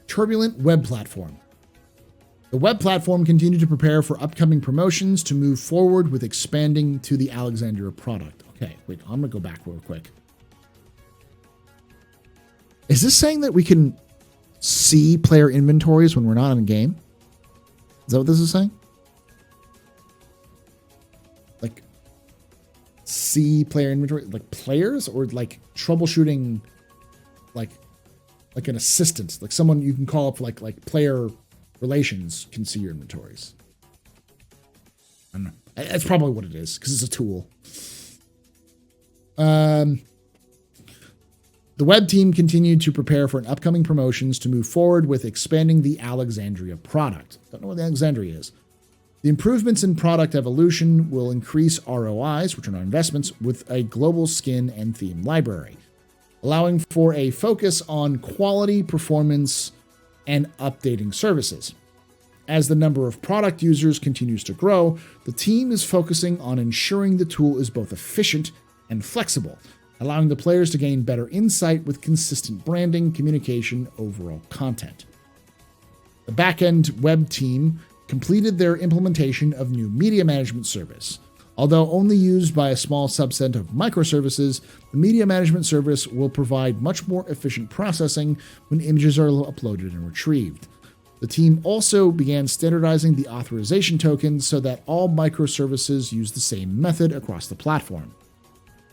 Turbulent Web Platform. The web platform continued to prepare for upcoming promotions to move forward with expanding to the Alexandria product. Okay, wait, I'm gonna go back real quick. Is this saying that we can see player inventories when we're not in game? Is that what this is saying? Like, see player inventory, like players, or like troubleshooting, like an assistant, like someone you can call up for like player relations can see your inventories. I don't know. That's probably what it is because it's a tool. The web team continued to prepare for an upcoming promotions to move forward with expanding the Alexandria product. Don't know what the Alexandria is. The improvements in product evolution will increase ROIs, return on investments, with a global skin and theme library, allowing for a focus on quality, performance, and updating services. As the number of product users continues to grow, the team is focusing on ensuring the tool is both efficient and flexible, allowing the players to gain better insight with consistent branding, communication, overall content. The backend web team completed their implementation of new media management service. Although only used by a small subset of microservices, the media management service will provide much more efficient processing when images are uploaded and retrieved. The team also began standardizing the authorization tokens so that all microservices use the same method across the platform.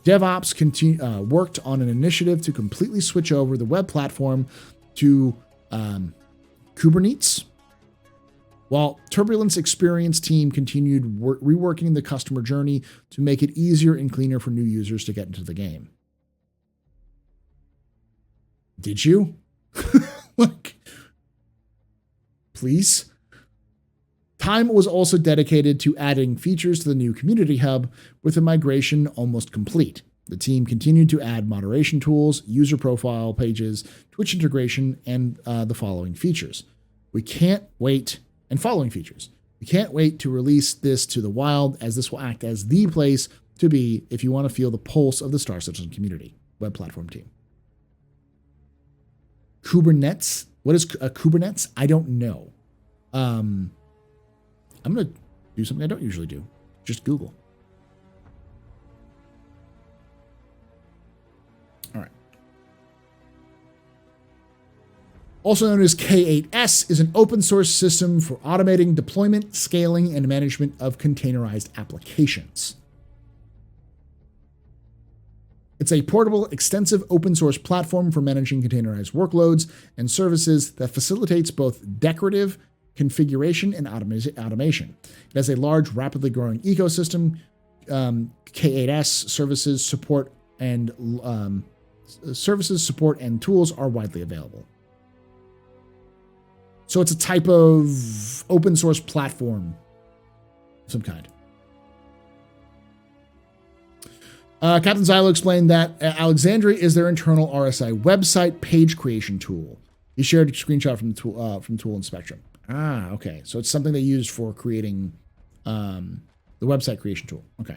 DevOps worked on an initiative to completely switch over the web platform to Kubernetes, while Turbulence Experience team continued reworking the customer journey to make it easier and cleaner for new users to get into the game. Did you? Like, please? Time was also dedicated to adding features to the new community hub, with the migration almost complete. The team continued to add moderation tools, user profile pages, Twitch integration, and the following features. We can't wait to release this to the wild, as this will act as the place to be if you want to feel the pulse of the Star Citizen community. Web platform team. Kubernetes. What is Kubernetes? I don't know. I'm going to do something I don't usually do. Just Google. All right. Also known as K8S, is an open source system for automating deployment, scaling, and management of containerized applications. It's a portable, extensive open source platform for managing containerized workloads and services that facilitates both decorative configuration and automation. It has a large, rapidly growing ecosystem. K8S services support and tools are widely available. So it's a type of open source platform of some kind. Captain Zylo explained that Alexandria is their internal RSI website page creation tool. He shared a screenshot from the tool in Spectrum. Ah, okay. So it's something they used for creating the website creation tool. Okay.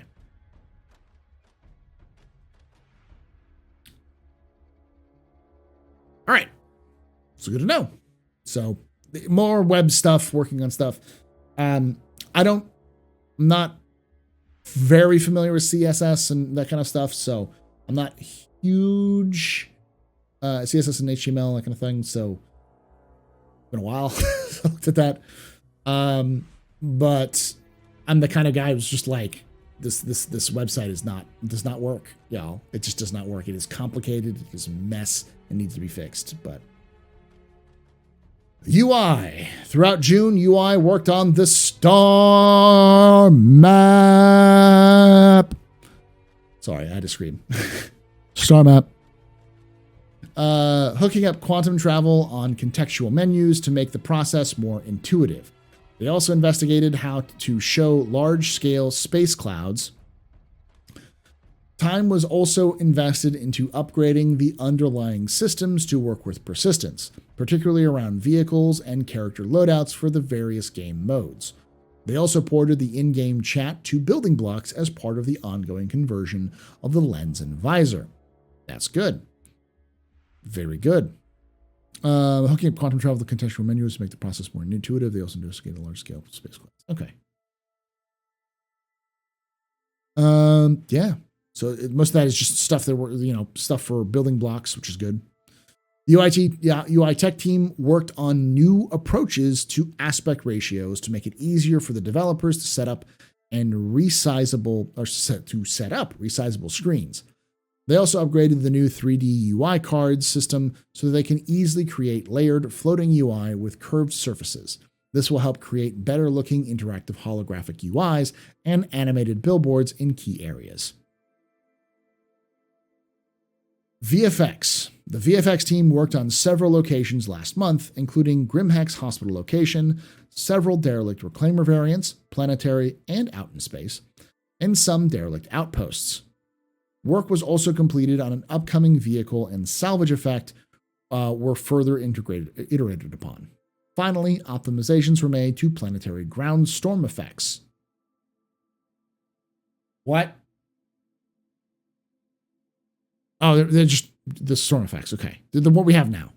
All right. So good to know. So more web stuff, working on stuff. I'm not very familiar with CSS and that kind of stuff. So I'm not huge CSS and HTML, that kind of thing. So it's been a while since I looked at that. But I'm the kind of guy who's just like, this website does not work, y'all. It just does not work. It is complicated. It is a mess. It needs to be fixed. But UI. Throughout June, UI worked on the star map. Sorry, I had to scream. Star map. Hooking up quantum travel on contextual menus to make the process more intuitive. They also investigated how to show large-scale space clouds. Time was also invested into upgrading the underlying systems to work with persistence, particularly around vehicles and character loadouts for the various game modes. They also ported the in-game chat to building blocks as part of the ongoing conversion of the lens and visor. That's good. Very good. Hooking up quantum travel to contextual menus to make the process more intuitive. They also investigate a large scale space clouds. Okay. Yeah. So most of that is just stuff that were, stuff for building blocks, which is good. The UI tech team worked on new approaches to aspect ratios to make it easier for the developers to set up resizable screens. They also upgraded the new 3D UI cards system so that they can easily create layered floating UI with curved surfaces. This will help create better looking interactive holographic UIs and animated billboards in key areas. VFX. The VFX team worked on several locations last month, including Grimhex Hospital location, several derelict reclaimer variants, Planetary and Out in Space, and some derelict outposts. Work was also completed on an upcoming vehicle and salvage effect were further iterated upon. Finally, optimizations were made to Planetary ground storm effects. What? Oh, they're just the storm effects. Okay. They're what we have now,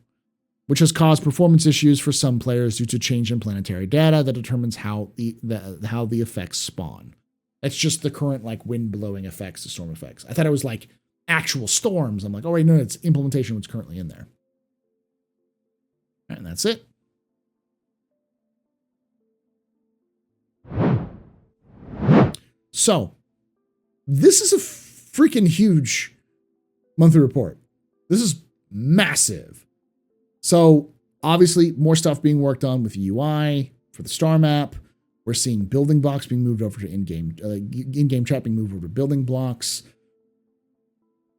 which has caused performance issues for some players due to change in planetary data that determines how the effects spawn. That's just the current wind blowing effects, the storm effects. I thought it was actual storms. I'm like, oh wait, no, it's implementation what's currently in there. And that's it. So, this is a freaking huge monthly report. This is massive. So, obviously, more stuff being worked on with UI for the star map. We're seeing building blocks being moved over to in-game chat being moved over to building blocks.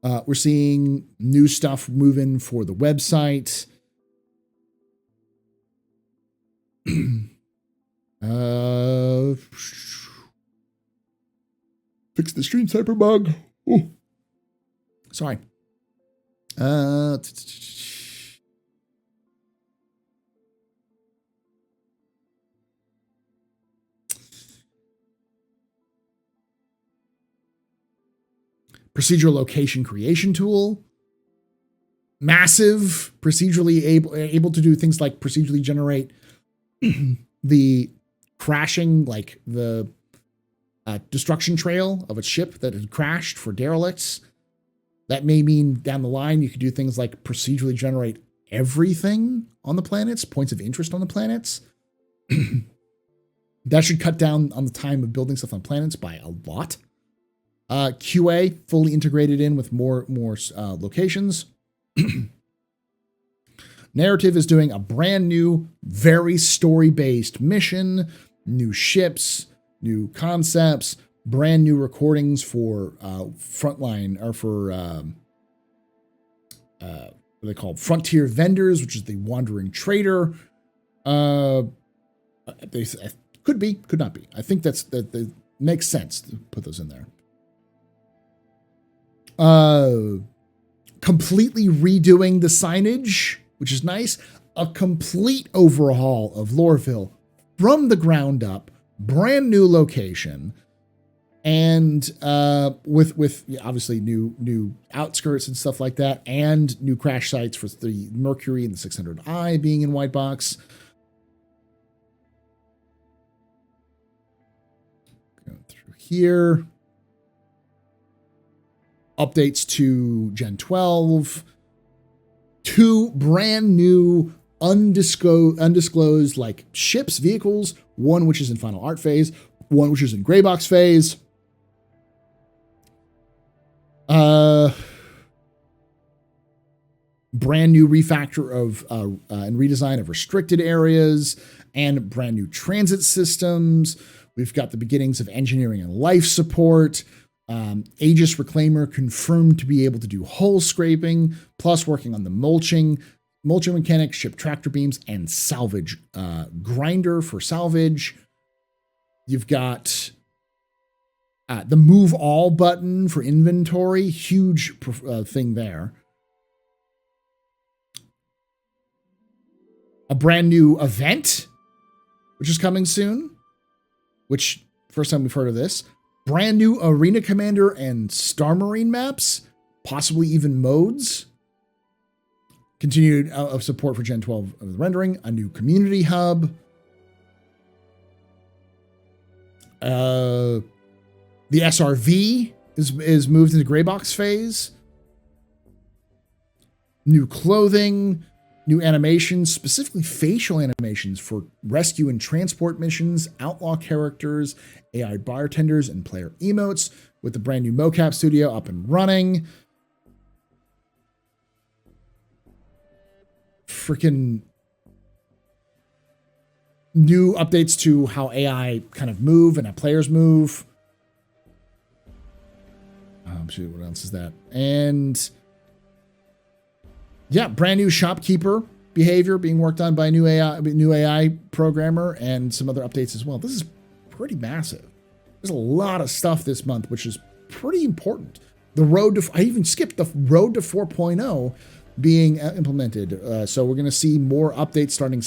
We're seeing new stuff moving for the website. Fix the stream sniper bug. Ooh. Sorry. Procedural location creation tool. Massive, procedurally able to do things like procedurally generate the crashing, the destruction trail of a ship that had crashed for derelicts. That may mean down the line you could do things like procedurally generate everything on the planets, points of interest on the planets. That should cut down on the time of building stuff on planets by a lot. QA fully integrated in with more locations. Narrative is doing a brand new, very story-based mission, new ships, new concepts, brand new recordings for frontline, or for what they call frontier vendors, which is the wandering trader. They could be, could not be. I think that makes sense to put those in there. Completely redoing the signage, which is nice. A complete overhaul of Loreville from the ground up, brand new location. and with obviously new outskirts and stuff like that, and new crash sites for the Mercury and the 600i being in white box. Going through here, updates to Gen 12, 2 brand new undisclosed like ships, vehicles, one which is in final art phase, one which is in gray box phase. Brand new refactor of and redesign of restricted areas and brand new transit systems. We've got the beginnings of engineering and life support. Aegis Reclaimer confirmed to be able to do hull scraping, plus working on the mulching mechanics, ship tractor beams, and salvage grinder for salvage. You've got the move all button for inventory, huge thing there. A brand new event, which is coming soon, which first time we've heard of this. Brand new Arena Commander and Star Marine maps, possibly even modes. Continued of support for Gen 12 of the rendering. A new community hub. The SRV is moved into gray box phase. New clothing, new animations, specifically facial animations for rescue and transport missions, outlaw characters, AI bartenders, and player emotes, with the brand new mocap studio up and running. Freaking new updates to how AI kind of move and how players move. Shoot, what else is that? And yeah, brand new shopkeeper behavior being worked on by a new AI programmer, and some other updates as well. This is pretty massive. There's a lot of stuff this month, which is pretty important. I even skipped the road to 4.0 being implemented. So we're going to see more updates starting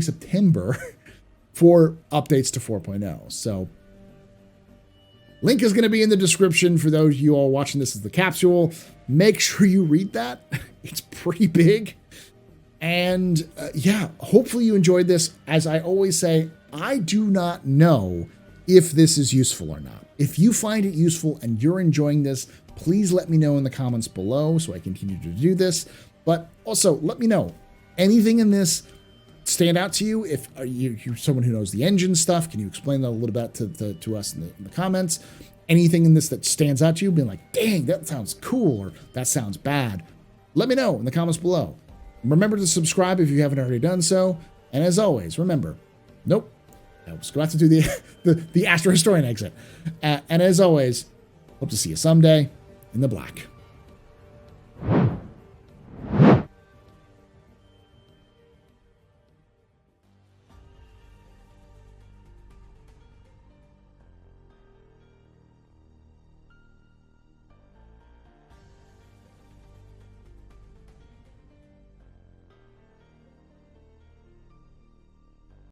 September for updates to 4.0. So link is going to be in the description for those of you all watching this as the capsule. Make sure you read that. It's pretty big. And yeah, hopefully you enjoyed this. As I always say, I do not know if this is useful or not. If you find it useful and you're enjoying this, please let me know in the comments below so I continue to do this. But also let me know, anything in this stand out to you? If you're someone who knows the engine stuff, can you explain that a little bit to us in the comments? Anything in this that stands out to you, being like, dang, that sounds cool, or that sounds bad, let me know in the comments below. Remember to subscribe if you haven't already done so. And as always, remember, nope, I was about to do the Astro Historian exit. And as always, hope to see you someday in the black.